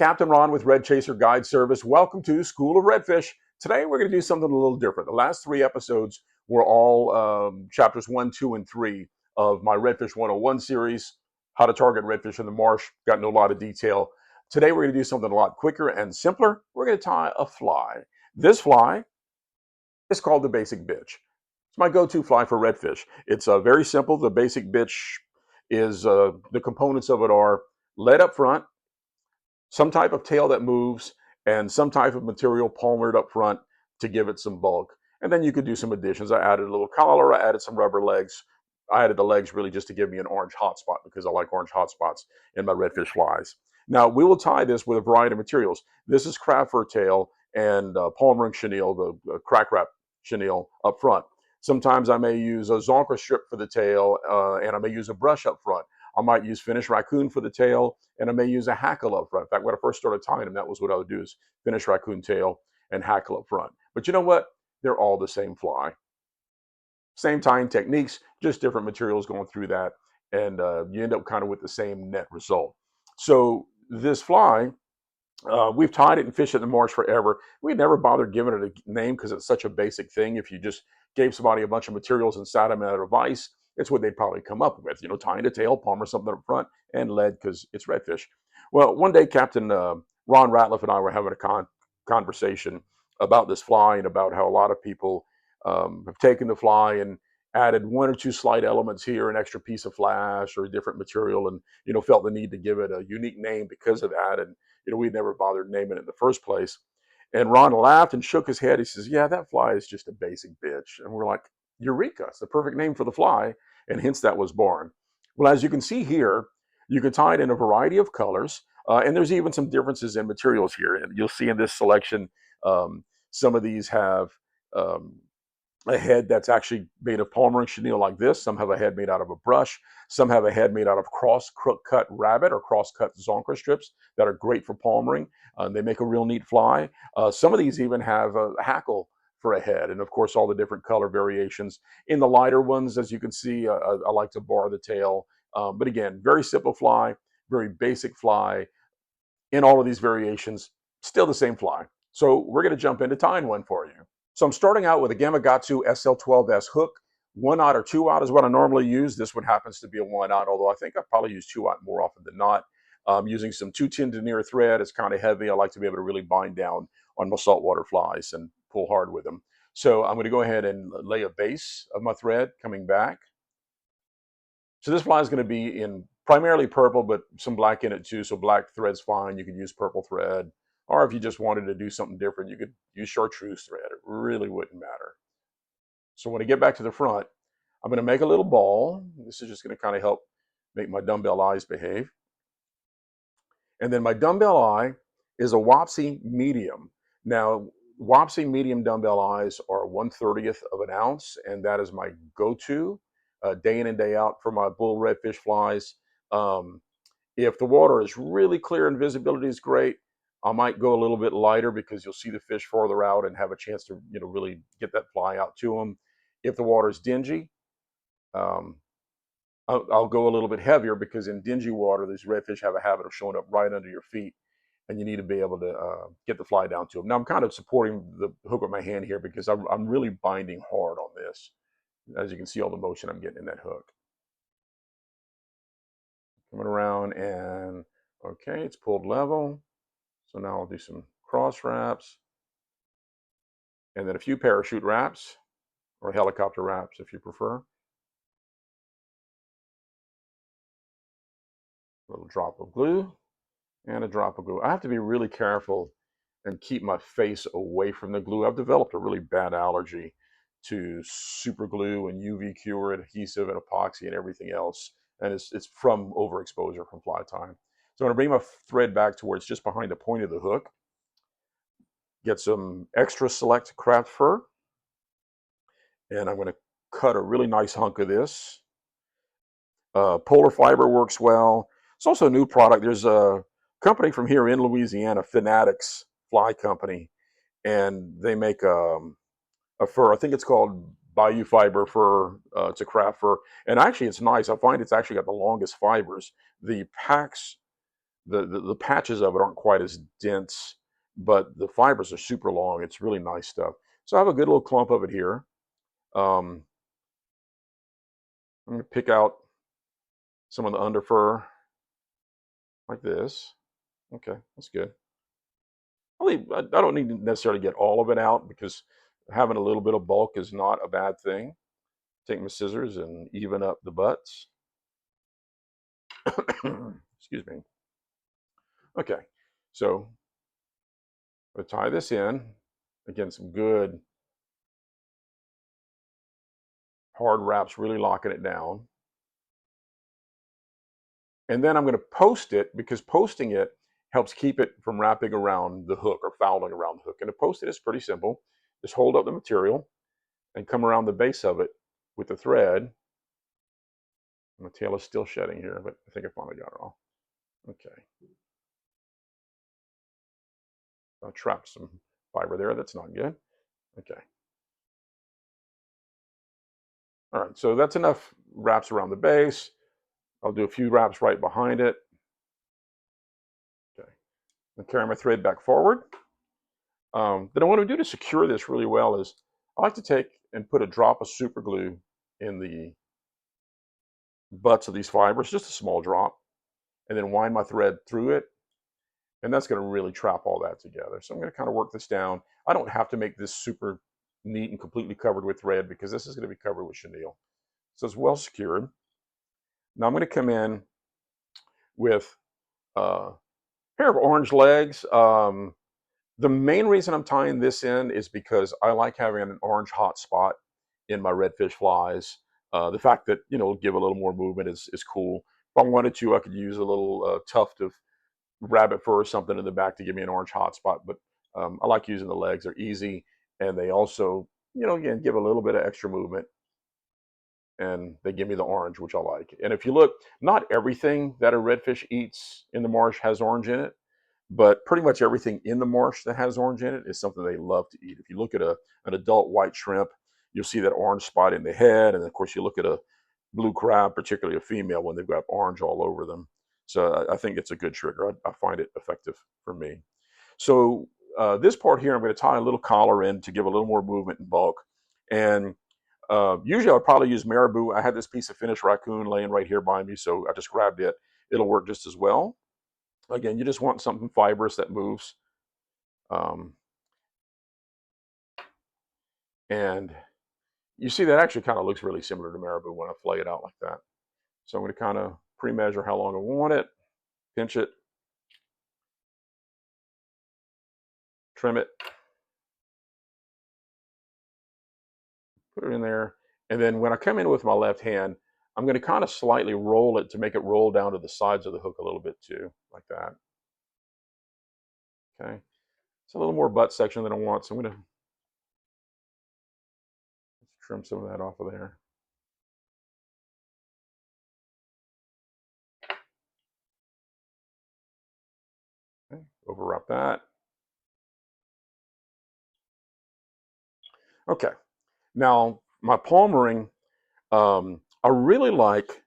Captain Ron with Red Chaser Guide Service. Welcome to School of Redfish. Today we're going to do something a little different. The last three episodes were all chapters 1, 2, and 3 of my Redfish 101 series, how to target redfish in the marsh. Got into a lot of detail. Today we're going to do something a lot quicker and simpler. We're going to tie a fly. This fly is called the basic bitch. It's my go-to fly for redfish. It's very simple. The basic bitch is, the components of it are lead up front, some type of tail that moves, and some type of material palmered up front to give it some bulk. And then you could do some additions. I added a little collar, I added some rubber legs. I added the legs really just to give me an orange hot spot because I like orange hot spots in my redfish flies. Now, we will tie this with a variety of materials. This is crab fur tail and palmering chenille, the crack wrap chenille up front. Sometimes I may use a zonker strip for the tail, and I may use a brush up front. I might use Finnish raccoon for the tail, and I may use a hackle up front. In fact, when I first started tying them, that was what I would do, is Finnish raccoon tail and hackle up front. But you know what? They're all the same fly. Same tying techniques, just different materials going through that, and you end up kind of with the same net result. So this fly, we've tied it and fished it in the marsh forever. We never bothered giving it a name because it's such a basic thing. If you just gave somebody a bunch of materials and sat them at a vise, it's what they'd probably come up with. You know, tying a tail, palmer something up front, and lead because it's redfish. Well, one day Captain Ron Ratliff and I were having a conversation about this fly and about how a lot of people have taken the fly and added one or two slight elements here, an extra piece of flash or a different material, and felt the need to give it a unique name because of that. And we never bothered naming it in the first place. And Ron laughed and shook his head. He says, "Yeah, that fly is just a basic bitch." And we're like, "Eureka! It's the perfect name for the fly." And hence that was born. Well, as you can see here, you can tie it in a variety of colors, and there's even some differences in materials here. And you'll see in this selection, some of these have a head that's actually made of palmering chenille like this. Some have a head made out of a brush. Some have a head made out of cross-cut rabbit or cross-cut zonker strips that are great for palmering. They make a real neat fly. Some of these even have a hackle for a head, and of course all the different color variations. In the lighter ones, as you can see, I like to bar the tail. But again, very simple fly, very basic fly. In all of these variations, still the same fly. So we're going to jump into tying one for you. So I'm starting out with a Gamakatsu SL12s hook. 1/0 or 2/0 is what I normally use. This one happens to be a 1/0, although I think I probably use 2/0 more often than not. Using some 210 denier thread. It's kind of heavy. I like to be able to really bind down on my saltwater flies and pull hard with them. So I'm going to go ahead and lay a base of my thread coming back. So this fly is going to be in primarily purple, but some black in it too. So black thread's fine. You could use purple thread. Or if you just wanted to do something different, you could use chartreuse thread. It really wouldn't matter. So when I get back to the front, I'm going to make a little ball. This is just going to kind of help make my dumbbell eyes behave. And then my dumbbell eye is a wapsi medium. Now, wapsi medium dumbbell eyes are 1/30th of an ounce, and that is my go-to day in and day out for my bull redfish flies. If the water is really clear and visibility is great, I might go a little bit lighter because you'll see the fish farther out and have a chance to really get that fly out to them. If the water is dingy, um, I'll go a little bit heavier because in dingy water, these redfish have a habit of showing up right under your feet, and you need to be able to get the fly down to them. Now I'm kind of supporting the hook with my hand here because I'm really binding hard on this. As you can see, all the motion I'm getting in that hook. Coming around and okay, it's pulled level. So now I'll do some cross wraps and then a few parachute wraps or helicopter wraps if you prefer. A little drop of glue and a drop of glue. I have to be really careful and keep my face away from the glue. I've developed a really bad allergy to super glue and UV cure adhesive and epoxy and everything else. And it's from overexposure from fly tying. So I'm going to bring my thread back to where it's just behind the point of the hook. Get some extra select craft fur. And I'm going to cut a really nice hunk of this. Polar fiber works well. It's also a new product. There's a company from here in Louisiana, Fanatics Fly Company, and they make a fur. I think it's called Bayou Fiber fur. It's a craft fur, and actually it's nice. I find it's actually got the longest fibers. The packs The patches of it aren't quite as dense, but the fibers are super long. It's really nice stuff. So I have a good little clump of it here. I'm going to pick out some of the under fur like this. Okay, that's good. I don't need to necessarily get all of it out because having a little bit of bulk is not a bad thing. Take my scissors and even up the butts. Excuse me. Okay, so I'll tie this in. Again, some good hard wraps, really locking it down. And then I'm going to post it because posting it helps keep it from wrapping around the hook or fouling around the hook. And to post it is pretty simple. Just hold up the material and come around the base of it with the thread. My tail is still shedding here, but I think I finally got it all. Okay. I trapped some fiber there. That's not good. Okay. All right, so that's enough wraps around the base. I'll do a few wraps right behind it. Okay. I'll carry my thread back forward. Then what I do to secure this really well is I like to take and put a drop of super glue in the butts of these fibers, just a small drop, and then wind my thread through it. And that's going to really trap all that together. So I'm going to kind of work this down. I don't have to make this super neat and completely covered with thread because this is going to be covered with chenille. So it's well secured. Now I'm going to come in with a pair of orange legs. The main reason I'm tying this in is because I like having an orange hot spot in my redfish flies. The fact that, it'll give a little more movement is cool. If I wanted to, I could use a little tuft of rabbit fur or something in the back to give me an orange hot spot. But I like using the legs. They're easy. And they also, again, give a little bit of extra movement. And they give me the orange, which I like. And if you look, not everything that a redfish eats in the marsh has orange in it, but pretty much everything in the marsh that has orange in it is something they love to eat. If you look at an adult white shrimp, you'll see that orange spot in the head. And of course, you look at a blue crab, particularly a female one, they've got orange all over them. So I think it's a good trigger. I find it effective for me. So this part here, I'm going to tie a little collar in to give a little more movement and bulk. And usually I'll probably use Marabou. I had this piece of Finnish raccoon laying right here by me, so I just grabbed it. It'll work just as well. Again, you just want something fibrous that moves. Um, and you see that actually kind of looks really similar to Marabou when I flay it out like that. So I'm going to kind of pre-measure how long I want it, pinch it, trim it, put it in there. And then when I come in with my left hand, I'm going to kind of slightly roll it to make it roll down to the sides of the hook a little bit too, like that. Okay. It's a little more butt section than I want, so I'm going to trim some of that off of there. Okay. Overwrap that. Okay. Now, my palmering, I really like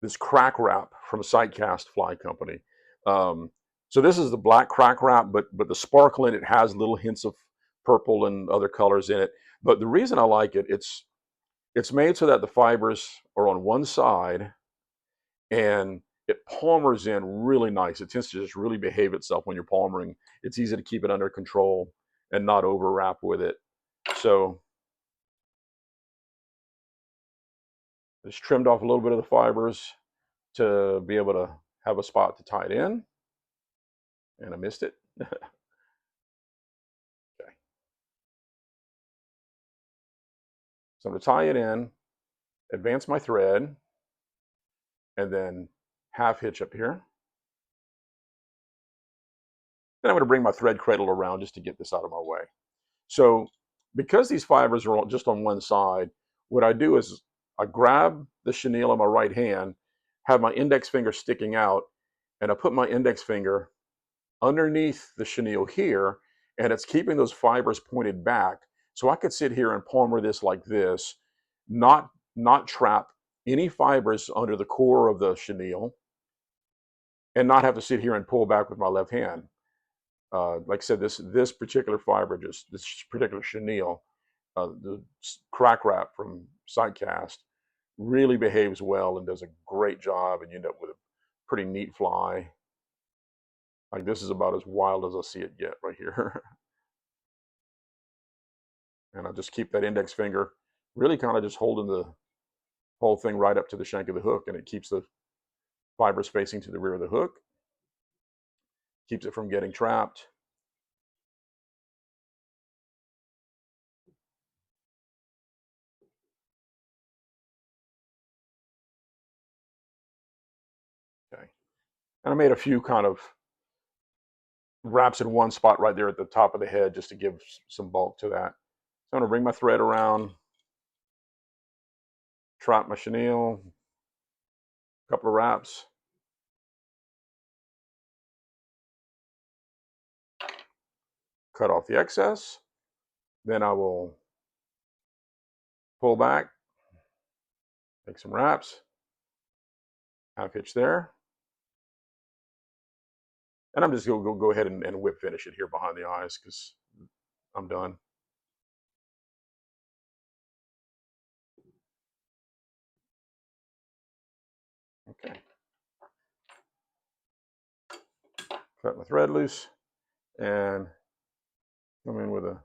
this crack wrap from Sightcast Fly Company. So this is the black crack wrap, but the sparkle in it has little hints of purple and other colors in it. But the reason I like it, it's made so that the fibers are on one side and it palmers in really nice. It tends to just really behave itself when you're palmering. It's easy to keep it under control and not overwrap with it. So just trimmed off a little bit of the fibers to be able to have a spot to tie it in. And I missed it. Okay. So I'm going to tie it in, advance my thread, and then half hitch up here. Then I'm going to bring my thread cradle around just to get this out of my way. So because these fibers are just on one side, what I do is I grab the chenille in my right hand, have my index finger sticking out, and I put my index finger underneath the chenille here, and it's keeping those fibers pointed back. So I could sit here and palmer this like this, not trap any fibers under the core of the chenille, and not have to sit here and pull back with my left hand. Like I said, this particular fiber, just this particular chenille, the crack wrap from Sightcast, really behaves well and does a great job, and you end up with a pretty neat fly. Like this is about as wild as I see it get right here. And I'll just keep that index finger really kind of just holding the whole thing right up to the shank of the hook, and it keeps the fibers facing to the rear of the hook, keeps it from getting trapped. Okay. And I made a few kind of wraps in one spot right there at the top of the head just to give some bulk to that. So I'm going to bring my thread around, trap my chenille, a couple of wraps, cut off the excess. Then I will pull back, make some wraps, half hitch there. And I'm just going to go ahead and whip finish it here behind the eyes because I'm done. Okay. Cut my thread loose and come in with a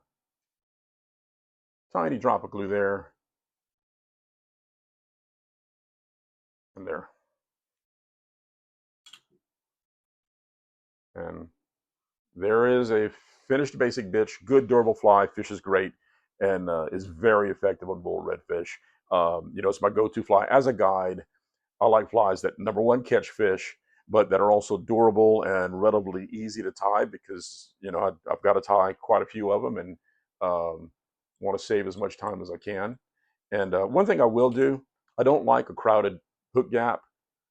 tiny drop of glue there and there. And there is a finished basic bitch, good durable fly, fishes great, and is very effective on bull redfish. You know, it's my go-to fly as a guide. I like flies that, number one, catch fish, but that are also durable and relatively easy to tie because, you know, I've got to tie quite a few of them and want to save as much time as I can. And one thing I will do, I don't like a crowded hook gap.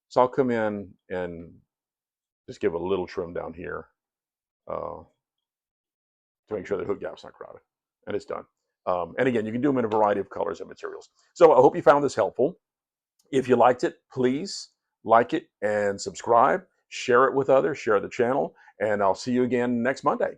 So I'll come in and just give a little trim down here to make sure the hook gap's not crowded. And it's done. And again, you can do them in a variety of colors and materials. So I hope you found this helpful. If you liked it, please like it and subscribe. Share it with others. Share the channel. And I'll see you again next Monday.